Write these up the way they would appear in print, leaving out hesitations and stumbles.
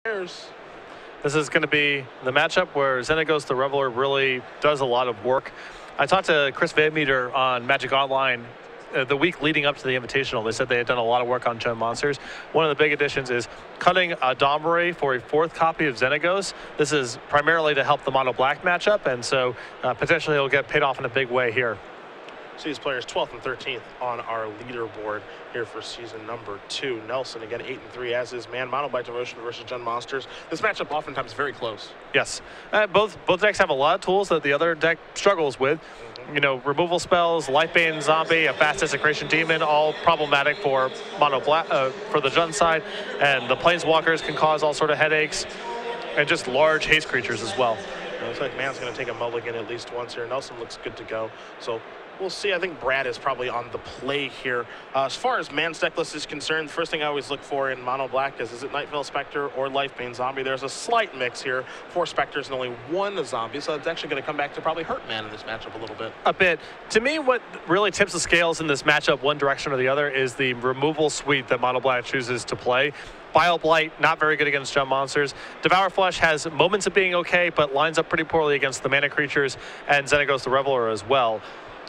This is going to be the matchup where Xenagos the Reveler really does a lot of work. I talked to Chris Van Meter on Magic Online the week leading up to the Invitational. They said they had done a lot of work on Gem Monsters. One of the big additions is cutting a Domri for a 4th copy of Xenagos. This is primarily to help the mono black matchup, and so potentially he'll get paid off in a big way here. So these players 12th and 13th on our leaderboard here for season number 2. Nelson again 8-3, as is Mann. Mono Black Devotion versus Gen Monsters. This matchup oftentimes very close. Yes, both decks have a lot of tools that the other deck struggles with. You know, removal spells, Lifebane Zombie, a fast Desecration Demon, all problematic for mono black for the Jun side, and the Planeswalkers can cause all sort of headaches, and just large haste creatures as well. It looks like Mann's going to take a mulligan at least once here. Nelson looks good to go. So we'll see. I think Brad is probably on the play here. As far as Mann's deck list is concerned, the first thing I always look for in mono black is it Nightveil Spectre or Lifebane Zombie? There's a slight mix here. 4 Spectres and only 1 Zombie, so it's actually going to come back to probably hurt Mann in this matchup a little bit. A bit. To me, what really tips the scales in this matchup one direction or the other is the removal suite that mono black chooses to play. Bile Blight, not very good against Gem Monsters. Devour Flesh has moments of being okay, but lines up pretty poorly against the mana creatures and Xenagos the Reveler as well.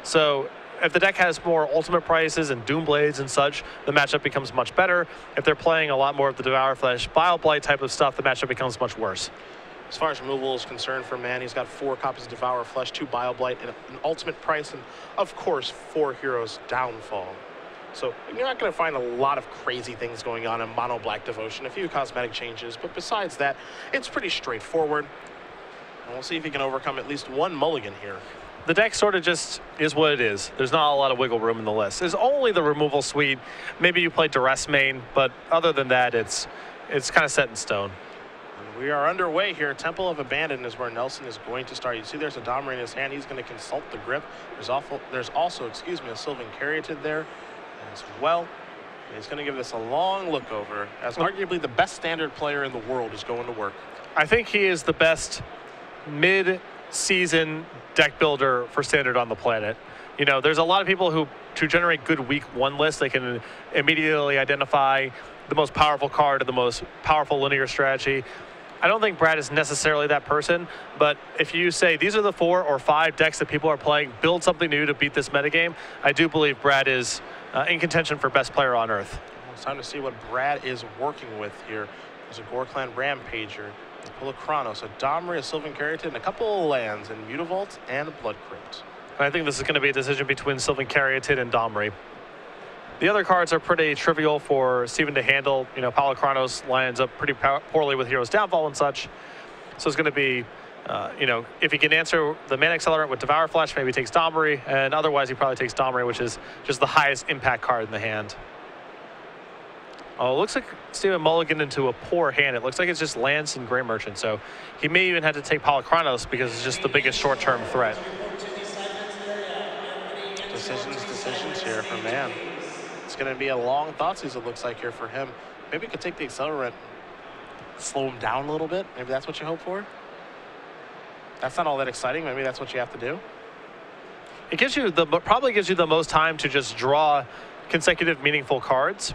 So if the deck has more ultimate prices and Doom Blades and such, the matchup becomes much better. If they're playing a lot more of the Devour Flesh, Bile Blight type of stuff, the matchup becomes much worse. As far as removal is concerned for Mann, he's got 4 copies of Devour Flesh, 2 Bile Blight, and an ultimate price, and of course 4 Heroes Downfall. So you're not going to find a lot of crazy things going on in mono black Devotion, a few cosmetic changes, but besides that, it's pretty straightforward. And we'll see if he can overcome at least 1 mulligan here. The deck sort of just is what it is. There's not a lot of wiggle room in the list. There's only the removal suite. Maybe you play Duress main, but other than that, it's kind of set in stone. And we are underway here. Temple of Abandon is where Nelson is going to start. You see there's a Domri in his hand. He's going to consult the grip. There's also, a Sylvan Caryatid there as well. And he's going to give this a long look over, as arguably the best standard player in the world is going to work. I think he is the best mid-season deck builder for standard on the planet. You know, there's a lot of people who, to generate good week 1 lists, they can immediately identify the most powerful card or the most powerful linear strategy. I don't think Brad is necessarily that person, but if you say these are the 4 or 5 decks that people are playing, build something new to beat this metagame, I do believe Brad is in contention for best player on Earth. Well, it's time to see what Brad is working with here. There's a Gore-Clan Rampager, a Pulachronos, a Domri, a Sylvan Caryatid, and a couple of lands in Mutavault and Blood Crypt. And I think this is going to be a decision between Sylvan Caryatid and Domri. The other cards are pretty trivial for Steven to handle. You know, Pulachronos lines up pretty poorly with Heroes Downfall and such. So it's going to be, you know, if he can answer the Mana Accelerant with Devour Flesh, maybe he takes Domri, and otherwise he probably takes Domri, which is just the highest impact card in the hand. Oh, it looks like Steven mulliganed into a poor hand. It looks like it's just lands and Grey Merchant, so he may even have to take Pulachronos because it's just the biggest short-term threat. Decisions here for Mann. It's going to be a long Thoughtseize, it looks like, here for him. Maybe he could take the Accelerant, slow him down a little bit. Maybe that's what you hope for. That's not all that exciting. Maybe that's what you have to do. It gives you probably gives you the most time to just draw consecutive meaningful cards.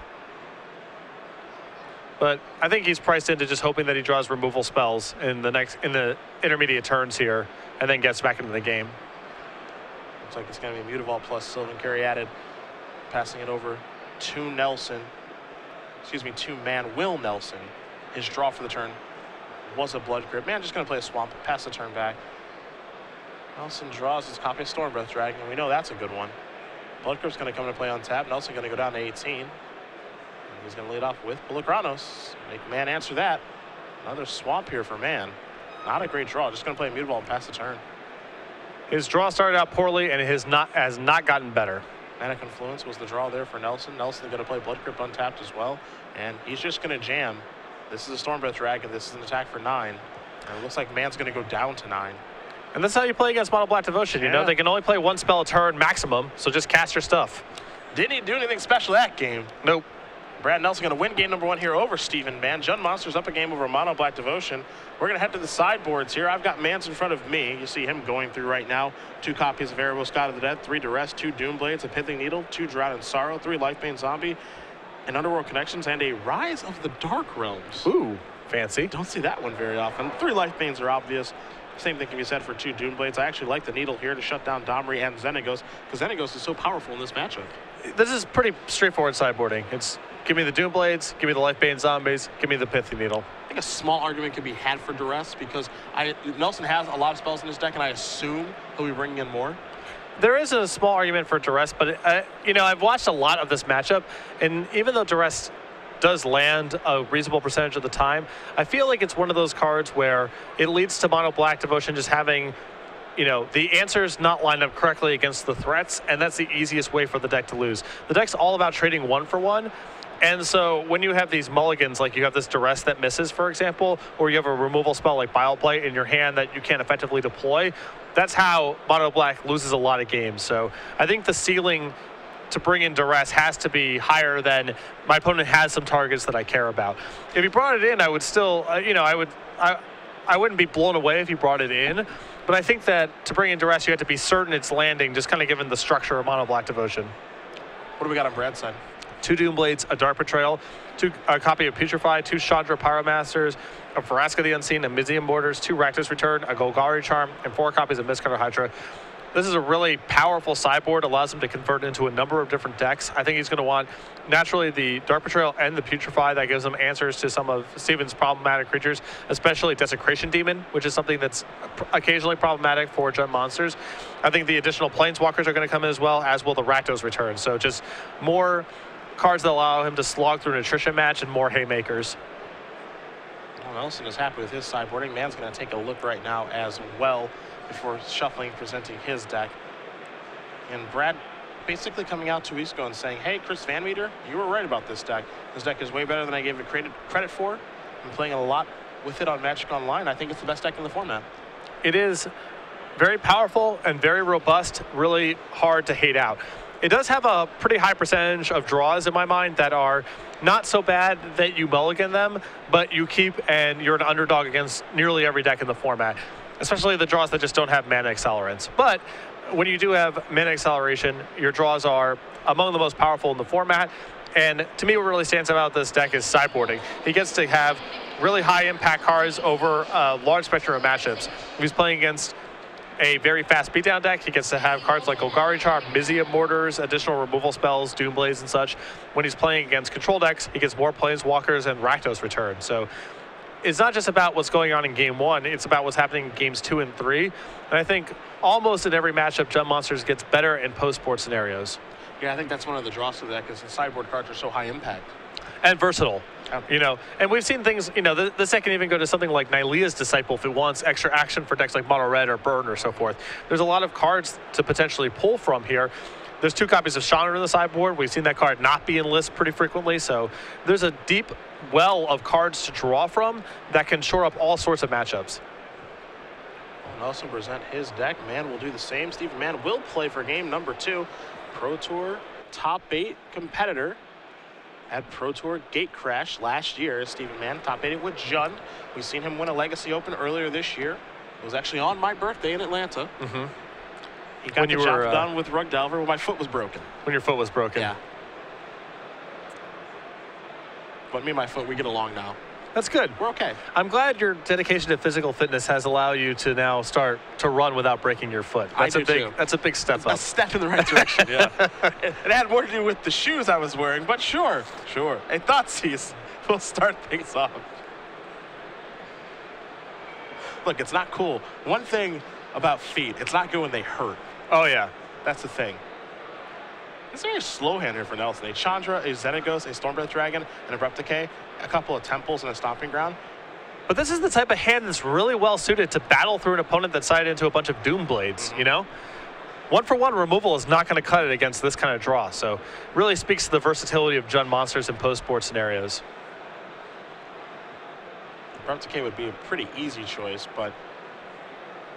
But I think he's priced into just hoping that he draws removal spells in the intermediate turns here, and then gets back into the game. Looks like it's going to be Mutavault plus Sylvan Caryatid. Passing it over to Nelson. Excuse me, to Mann. Will Nelson. His draw for the turn was a Blood Crypt. Mann just going to play a Swamp, pass the turn back. Nelson draws his copy of Stormbreath Dragon, and we know that's a good one. Blood Crypt's going to come into play on tap. Nelson going to go down to 18. And he's going to lead off with Pulachronos. Make Mann answer that. Another Swamp here for Mann. Not a great draw. Just going to play a Mutavault and pass the turn. His draw started out poorly, and it has not gotten better. Mana Confluence was the draw there for Nelson. Nelson going to play Blood Crypt untapped as well. And he's just going to jam. This is a Stormbreath Dragon. This is an attack for 9. And it looks like Mann's going to go down to 9. And that's how you play against Mono Black Devotion. Yeah. You know, they can only play 1 spell a turn maximum, so just cast your stuff. Didn't he do anything special that game? Nope. Brad Nelson going to win game number 1 here over Steven Mann. Jun Monsters up a game over Mono Black Devotion. We're going to head to the sideboards here. I've got Mann's in front of me. You see him going through right now. 2 copies of Erebos God of the Dead, 3 Duress, 2 Doom Blades, a Pithing Needle, 2 Drown in Sorrow, 3 Lifebane Zombie, an Underworld Connections, and a Rise of the Dark Realms. Ooh, Fancy. Don't see that one very often. 3 life banes are obvious. Same thing can be said for 2 Doom Blades. I actually like the Needle here to shut down Domri and Xenagos, because Xenagos is so powerful in this matchup. This is pretty straightforward sideboarding. It's give me the Doom Blades, give me the Life Bane Zombies, give me the Pithy Needle. I think a small argument could be had for Duress, because Nelson has a lot of spells in his deck, and I assume he'll be bringing in more. There is a small argument for Duress, but you know, I've watched a lot of this matchup, and even though Duress does land a reasonable percentage of the time, I feel like it's one of those cards where it leads to Mono Black Devotion just having, you know, the answers not lined up correctly against the threats, and that's the easiest way for the deck to lose. The deck's all about trading 1 for 1, and so when you have these mulligans, like you have this Duress that misses, for example, or you have a removal spell like Bioblight in your hand that you can't effectively deploy, that's how Mono Black loses a lot of games. So I think the ceiling to bring in Duress has to be higher than my opponent has some targets that I care about. If he brought it in, I would still, you know, I wouldn't be blown away if he brought it in, but I think that to bring in Duress, you have to be certain it's landing, just kind of given the structure of Mono Black Devotion. What do we got on Brad's side? 2 Doom Blades, a Dark Betrayal, a copy of Putrefy, 2 Chandra Pyromasters, a Vraska the Unseen, a Mizium Borders, 2 Rakdos Return, a Golgari Charm, and 4 copies of Mistcutter Hydra. This is a really powerful sideboard, allows him to convert into a number of different decks. I think he's going to want, naturally, the Dark Betrayal and the Putrefy. That gives him answers to some of Steven's problematic creatures, especially Desecration Demon, which is something that's occasionally problematic for Jund monsters. I think the additional Planeswalkers are going to come in as well, as will the Rakdos Return. So just more cards that allow him to slog through an attrition match and more haymakers. Well, Nelson is happy with his sideboarding. Man's going to take a look right now as well before shuffling, presenting his deck. And Brad basically coming out 2 weeks ago and saying, hey, Chris Van Meter, you were right about this deck. This deck is way better than I gave it credit for. I'm playing a lot with it on Magic Online. I think it's the best deck in the format. It is very powerful and very robust, really hard to hate out. It does have a pretty high percentage of draws in my mind that are not so bad that you mulligan them, but you keep and you're an underdog against nearly every deck in the format, especially the draws that just don't have mana accelerants. But when you do have mana acceleration, your draws are among the most powerful in the format. And to me, what really stands out about this deck is sideboarding. He gets to have really high impact cards over a large spectrum of matchups. If he's playing against a very fast beatdown deck, he gets to have cards like Golgari Charm, Mizium Mortars, additional removal spells, Doom Blades and such. When he's playing against control decks, he gets more Planeswalkers and Rakdos Return. So it's not just about what's going on in game 1, it's about what's happening in games 2 and 3. And I think almost in every matchup, Jund Monsters gets better in post-board scenarios. Yeah, I think that's one of the draws to the deck, is the sideboard cards are so high impact. And versatile, you know. And we've seen things, you know, the second even go to something like Nylea's Disciple if it wants extra action for decks like Mono Red or Burn or so forth. There's a lot of cards to potentially pull from here. There's 2 copies of Chandra in the sideboard. We've seen that card not be in lists pretty frequently, so there's a deep well of cards to draw from that can shore up all sorts of matchups. We'll also present his deck. Mann will do the same. Stephen Mann will play for game number 2. Pro Tour top 8 competitor at Pro Tour Gatecrash last year. Stephen Mann top 8 with Jund. We've seen him win a Legacy Open earlier this year. It was actually on my birthday in Atlanta. Mm-hmm. He got the job done with Rug Delver when my foot was broken. When your foot was broken. Yeah. But me and my foot, we get along now. That's good. We're okay. I'm glad your dedication to physical fitness has allowed you to now start to run without breaking your foot. That's a big step up. A step in the right direction, yeah. It had more to do with the shoes I was wearing, but sure. A Thoughtseize will start things off. Look, it's not cool. One thing about feet, it's not good when they hurt. Oh, yeah. That's the thing. It's a very slow hand here for Nelson. A Chandra, a Xenagos, a Stormbreath Dragon, an Abrupt Decay, a couple of Temples, and a Stomping Ground. But this is the type of hand that's really well suited to battle through an opponent that's sided into a bunch of Doom Blades, you know? 1-for-1 removal is not going to cut it against this kind of draw, so really speaks to the versatility of Jund Monsters in post-board scenarios. Abrupt Decay would be a pretty easy choice, but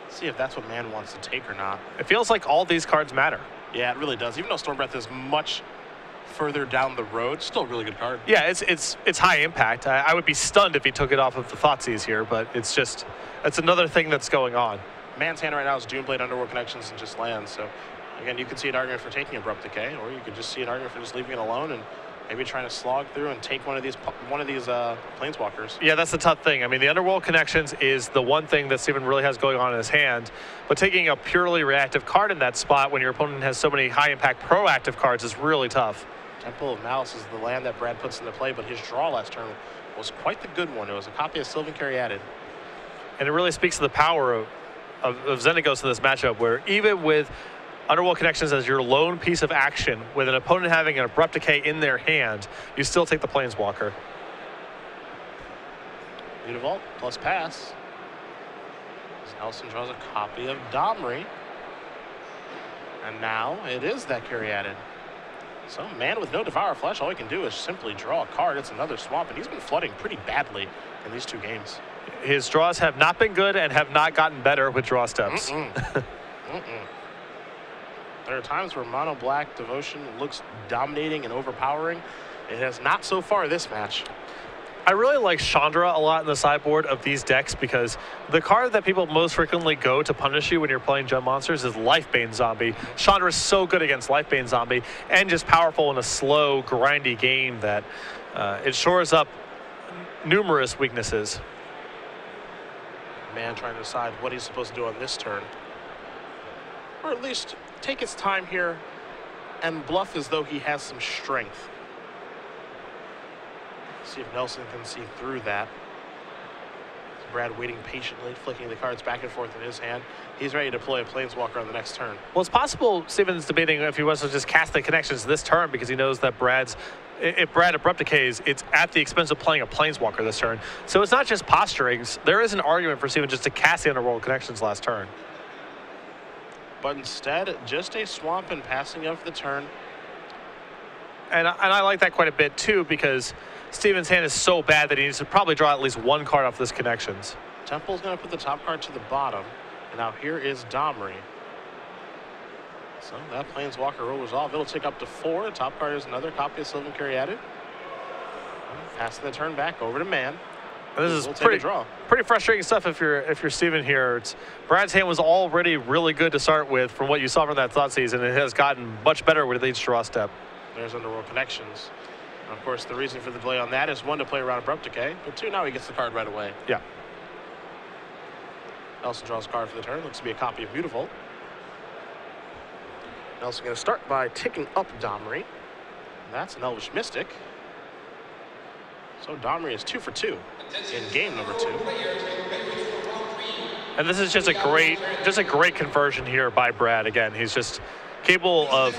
let's see if that's what Mann wants to take or not. It feels like all these cards matter. Yeah, it really does. Even though Stormbreath is much further down the road, still a really good card. Yeah, it's high impact. I would be stunned if he took it off of the Thoughtseize here, but it's another thing that's going on. Mann's hand right now is Doomblade, Underworld Connections, and just lands. So again, you could see an argument for taking Abrupt Decay, or you could just see an argument for just leaving it alone and Maybe trying to slog through and take one of these planeswalkers. Yeah, that's the tough thing. I mean, the Underworld Connections is the one thing that Steven really has going on in his hand, but taking a purely reactive card in that spot when your opponent has so many high-impact proactive cards is really tough. Temple of Malice is the land that Brad puts into play, but his draw last turn was quite the good one. It was a copy of Sylvan Caryatid. And it really speaks to the power of Xenagos in this matchup, where even with Underworld Connections as your lone piece of action, with an opponent having an Abrupt Decay in their hand, you still take the Planeswalker. Mutavault plus pass. Nelson draws a copy of Domri. And now it is that Caryatid. So Man with no Devour Flesh, all he can do is simply draw a card. It's another swamp, and he's been flooding pretty badly in these 2 games. His draws have not been good and have not gotten better with draw steps. There are times where Mono Black Devotion looks dominating and overpowering. It has not so far this match. I really like Chandra a lot in the sideboard of these decks because the card that people most frequently go to punish you when you're playing Jund Monsters is Lifebane Zombie. Chandra is so good against Lifebane Zombie and just powerful in a slow, grindy game that it shores up numerous weaknesses. Man trying to decide what he's supposed to do on this turn. Or at least take his time here and bluff as though he has some strength. See if Nelson can see through that. Brad waiting patiently, flicking the cards back and forth in his hand. He's ready to deploy a Planeswalker on the next turn. Well, it's possible Steven's debating if he wants to just cast the Connections this turn because he knows that if Brad Abrupt Decays, it's at the expense of playing a Planeswalker this turn. So it's not just posturings. There is an argument for Steven just to cast the Underworld Connections last turn. But instead, just a swamp and passing of the turn. And I like that quite a bit, too, because Steven's hand is so bad that he needs to probably draw at least 1 card off this Connections. Temple's going to put the top card to the bottom. And now here is Domri. So that Planeswalker will resolve. It'll take up to 4. The top card is another copy of Sylvan Caryatid. Passing the turn back over to Man. And this is pretty frustrating stuff if you're Steven here. Brad's hand was already really good to start with from what you saw from that Thought Season. It has gotten much better with each draw step. There's Underworld Connections. And of course, the reason for the delay on that is 1, to play around Abrupt Decay, but 2, now he gets the card right away. Yeah. Nelson draws a card for the turn. Looks to be a copy of Mutavault. Nelson going to start by ticking up Domri. That's an Elvish Mystic. So Domri is 2 for 2 in game number 2. And this is just a great conversion here by Brad. Again, he's just capable of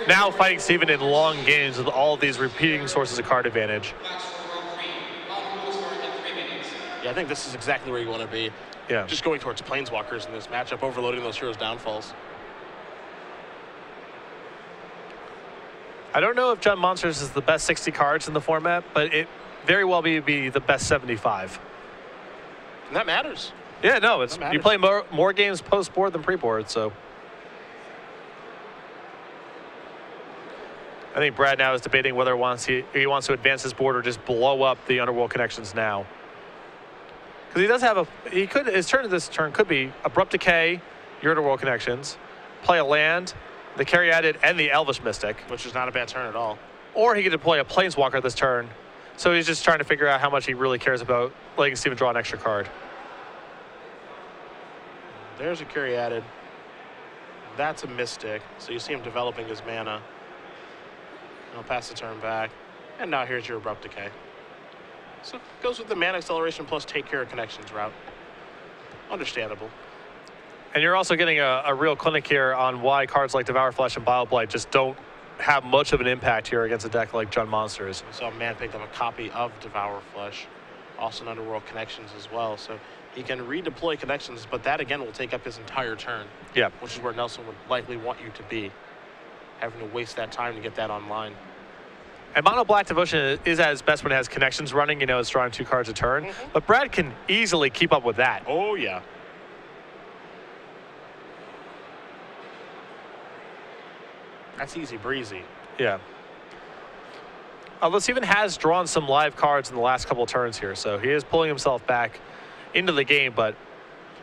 now fighting Steven in long games with all of these repeating sources of card advantage. Yeah, I think this is exactly where you want to be. Yeah. Just going towards Planeswalkers in this matchup, overloading those heroes' downfalls. I don't know if Jund Monsters is the best 60 cards in the format, but it very well be the best 75. And that matters. Yeah, no, you play more games post-board than pre-board, so. I think Brad now is debating whether he wants to advance his board or just blow up the Underworld Connections now. Because he does have his turn this turn could be Abrupt Decay, your Underworld Connections, play a land, the Caryatid, and the Elvish Mystic. Which is not a bad turn at all. Or he could deploy a Planeswalker this turn. So he's just trying to figure out how much he really cares about letting Steven draw an extra card. There's a Caryatid. That's a Mystic. So you see him developing his mana. He'll pass the turn back. And now here's your Abrupt Decay. So it goes with the mana acceleration plus take care of Connections route. Understandable. And you're also getting a real clinic here on why cards like Devour Flesh and Bile Blight just don't have much of an impact here against a deck like Jund Monsters. So Man picked up a copy of Devour Flesh, also an Underworld Connections as well. So he can redeploy Connections, but that again will take up his entire turn. Yeah. Which is where Nelson would likely want you to be, having to waste that time to get that online. And Mono Black Devotion is at its best when it has Connections running, it's drawing 2 cards a turn. But Brad can easily keep up with that. Oh, yeah. That's easy breezy. Yeah. Although Steven has drawn some live cards in the last couple of turns here, so he is pulling himself back into the game, but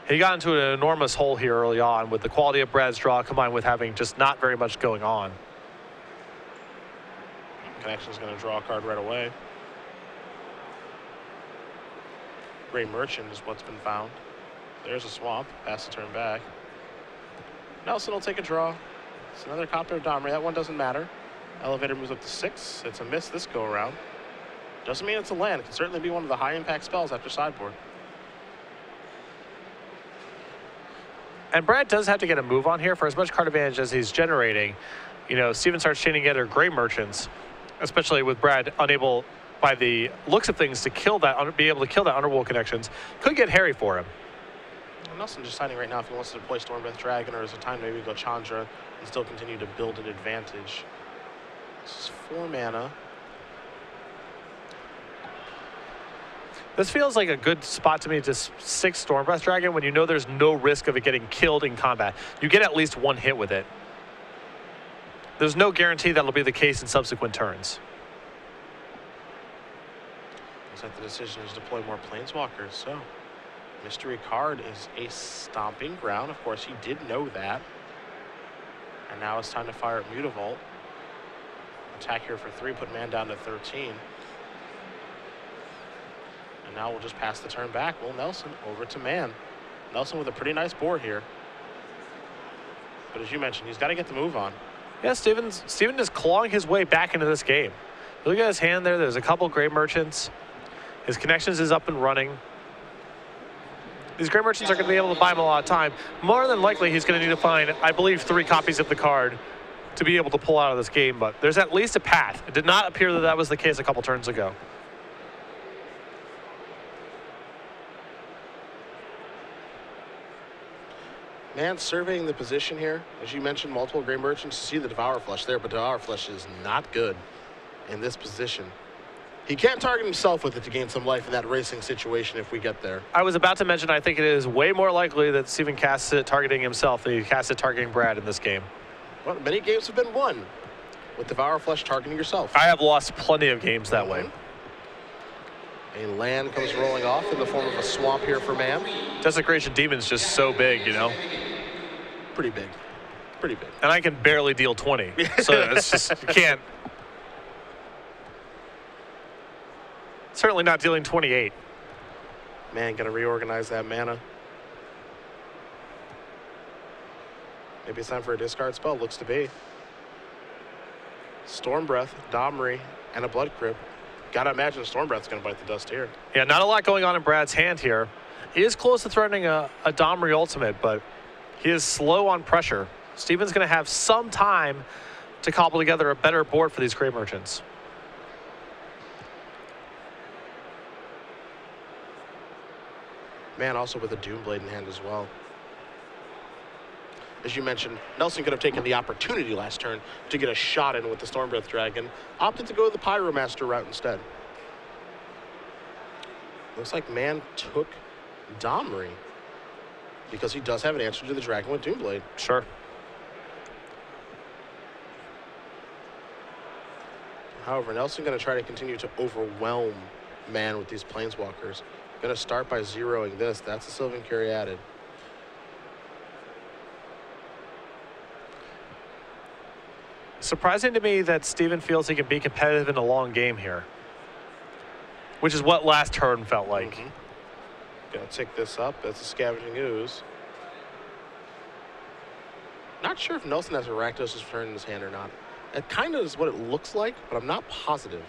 he got into an enormous hole here early on with the quality of Brad's draw combined with having just not very much going on. Connection is going to draw a card right away. Gray Merchant is what's been found. There's a swamp. Pass the turn back. Nelson will take a draw. It's another copy of Domri. That one doesn't matter. Elevator moves up to 6. It's a miss this go around. Doesn't mean it's a land. It can certainly be one of the high impact spells after sideboard. And Brad does have to get a move on here for as much card advantage as he's generating. You know, Steven starts chaining together Gray Merchants, especially with Brad unable, by the looks of things, to kill that, be able to kill that Underworld Connections. Could get hairy for him. Nelson deciding right now if he wants to play Stormbreath Dragon or is it time to maybe go Chandra and still continue to build an advantage. This is 4 mana. This feels like a good spot to me to stick Stormbreath Dragon when you know there's no risk of it getting killed in combat. You get at least one hit with it. There's no guarantee that'll be the case in subsequent turns. Looks like the decision is to deploy more Planeswalkers, so mystery card is a Stomping Ground. Of course, he did know that. And now it's time to fire at Mutavault. Attack here for 3, put man down to 13. And now we'll just pass the turn back. Will Nelson over to man. Nelson with a pretty nice board here. But as you mentioned, he's got to get the move on. Yeah, Steven is clawing his way back into this game. Look at his hand there. There's a couple Gray Merchants. His Connections is up and running. These Gray Merchants are going to be able to buy him a lot of time. More than likely, he's going to need to find, I believe, 3 copies of the card to be able to pull out of this game. But there's at least a path. It did not appear that that was the case a couple turns ago. Man, surveying the position here, as you mentioned, multiple Gray Merchants. You see the Devour Flesh there, but Devour Flesh is not good in this position. He can't target himself with it to gain some life in that racing situation if we get there. I was about to mention, I think it is way more likely that Steven casts it targeting himself than he casts it targeting Brad in this game. Well, many games have been won with Devour Flesh targeting yourself. I have lost plenty of games that way. A land comes rolling off in the form of a swamp here for man. Desecration Demon's just so big, you know? Pretty big. Pretty big. And I can barely deal 20. So it's just, you can't. Certainly not dealing 28. Man, gonna reorganize that mana. Maybe it's time for a discard spell. Looks to be. Stormbreath, Domri, and a Blood Crypt. Gotta imagine Stormbreath's gonna bite the dust here. Yeah, not a lot going on in Brad's hand here. He is close to threatening a Domri ultimate, but he is slow on pressure. Steven's gonna have some time to cobble together a better board for these Gray Merchants. Man, also with a Doomblade in hand as well. As you mentioned, Nelson could have taken the opportunity last turn to get a shot in with the Stormbreath Dragon. Opted to go the Pyromaster route instead. Looks like man took Domri because he does have an answer to the Dragon with Doomblade. Sure. However, Nelson going to try to continue to overwhelm man with these Planeswalkers. Going to start by zeroing this. That's a Sylvan Caryatid. Surprising to me that Steven feels he can be competitive in a long game here, which is what last turn felt like. Gonna tick this up. That's a Scavenging Ooze. Not sure if Nelson has a Rakdos' Return in his hand or not. It kind of is what it looks like, but I'm not positive.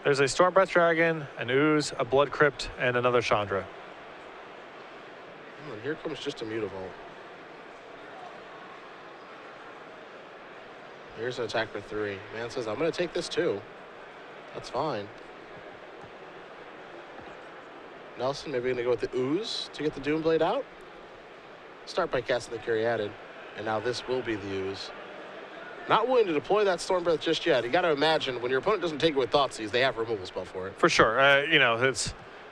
There's a Stormbreath Dragon, an Ooze, a Blood Crypt, and another Chandra. Oh, and here comes just a Mutavault. Here's an attack for 3. Man says, I'm going to take this too. That's fine. Nelson maybe going to go with the Ooze to get the Doomblade out. Start by casting the Caryatid, and now this will be the Ooze. Not willing to deploy that Stormbreath just yet. You got to imagine when your opponent doesn't take it with Thoughtseize, they have a removal spell for it. For sure. You know,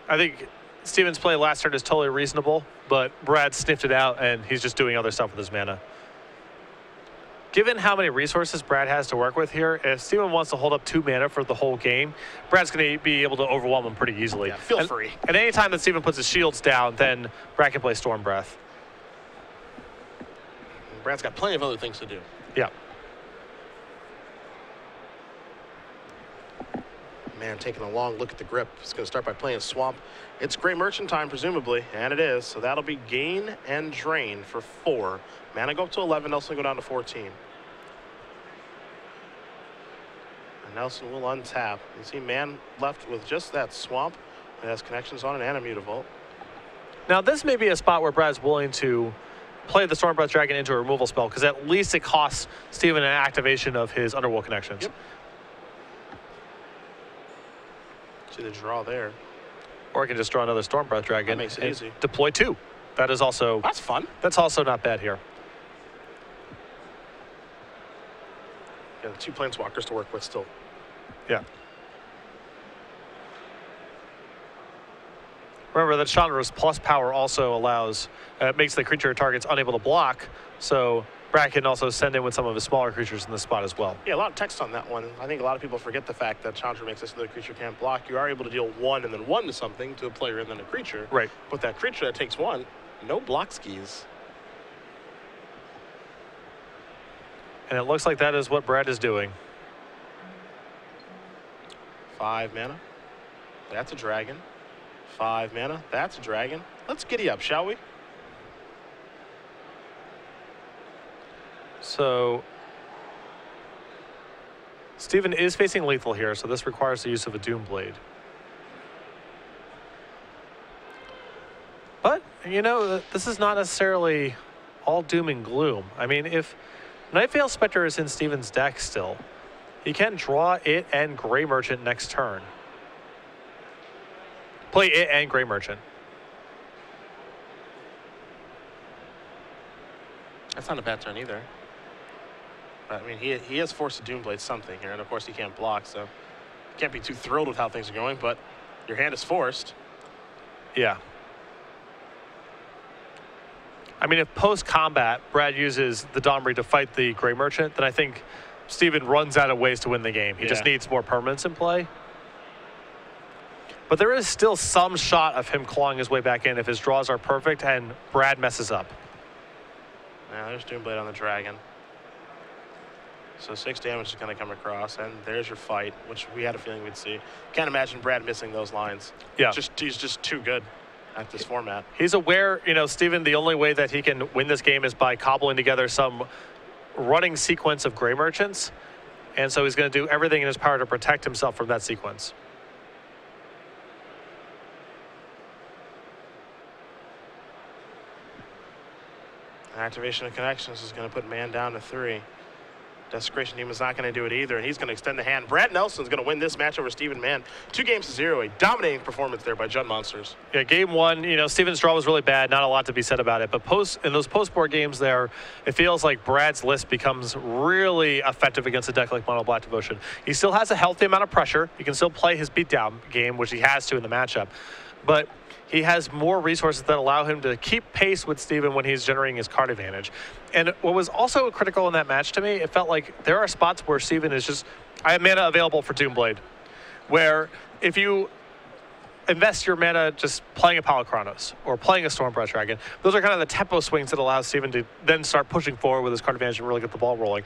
I think Steven's play last turn is totally reasonable, but Brad sniffed it out, and he's just doing other stuff with his mana. Given how many resources Brad has to work with here, if Steven wants to hold up 2 mana for the whole game, Brad's going to be able to overwhelm him pretty easily. Yeah, feel free. And any time that Steven puts his shields down, then Brad can play Stormbreath. Brad's got plenty of other things to do. Yeah. Man, taking a long look at the grip. He's going to start by playing Swamp. It's Gray Merchant time, presumably, and it is. So that'll be gain and drain for 4. Mana go up to 11, Nelson go down to 14. And Nelson will untap. You see Mann left with just that Swamp. It has connections on it and a Mutavault. Now, this may be a spot where Brad's willing to play the Stormbreath Dragon into a removal spell, because at least it costs Steven an activation of his Underworld connections. Yep. See the draw there. Or I can just draw another Stormbreath Dragon. That makes it easy. Deploy 2. That is also... That's fun. That's also not bad here. Yeah, the 2 Planeswalkers to work with still. Yeah. Remember that Chandra's plus power also allows, makes the creature targets unable to block, so Brad can also send in with some of his smaller creatures in the spot as well. Yeah, a lot of text on that one. I think a lot of people forget the fact that Chandra makes this so the creature can't block. You are able to deal 1 and then 1 to something, to a player and then a creature. Right. With that creature that takes 1, no block skis. And it looks like that is what Brad is doing. 5 mana. That's a dragon. 5 mana. That's a dragon. Let's giddy up, shall we? So Steven is facing lethal here, so this requires the use of a Doomblade. But, you know, this is not necessarily all doom and gloom. I mean, if Nightveil Spectre is in Steven's deck still, he can draw it and Gray Merchant next turn. Play it and Gray Merchant. That's not a bad turn either. I mean, he has forced to Doomblade something here, and of course he can't block, so can't be too thrilled with how things are going, but your hand is forced. Yeah. I mean, if post-combat, Brad uses the Domri to fight the Gray Merchant, then I think Steven runs out of ways to win the game. He just needs more permanence in play. But there is still some shot of him clawing his way back in if his draws are perfect and Brad messes up. Now there's Doomblade on the dragon. So 6 damage is going to come across, and there's your fight, which we had a feeling we'd see. Can't imagine Brad missing those lines. Yeah. He's just too good at this format. He's aware, you know, Steven, the only way that he can win this game is by cobbling together some running sequence of Gray Merchants, and so he's going to do everything in his power to protect himself from that sequence. Activation of connections is going to put Mann down to 3. Desecration Demon's not going to do it either, and he's going to extend the hand. Brad Nelson's going to win this match over Steven Mann. 2-0. A dominating performance there by Jund Monsters. Yeah, game 1, you know, Steven's draw was really bad. Not a lot to be said about it. But in those post-board games there, it feels like Brad's list becomes really effective against a deck like Mono Black Devotion. He still has a healthy amount of pressure. He can still play his beatdown game, which he has to in the matchup. But he has more resources that allow him to keep pace with Steven when he's generating his card advantage. And what was also critical in that match to me, it felt like there are spots where Steven is just, I have mana available for Doomblade, where if you invest your mana just playing a Palakranos or playing a Stormbreath Dragon, those are kind of the tempo swings that allow Steven to then start pushing forward with his card advantage and really get the ball rolling.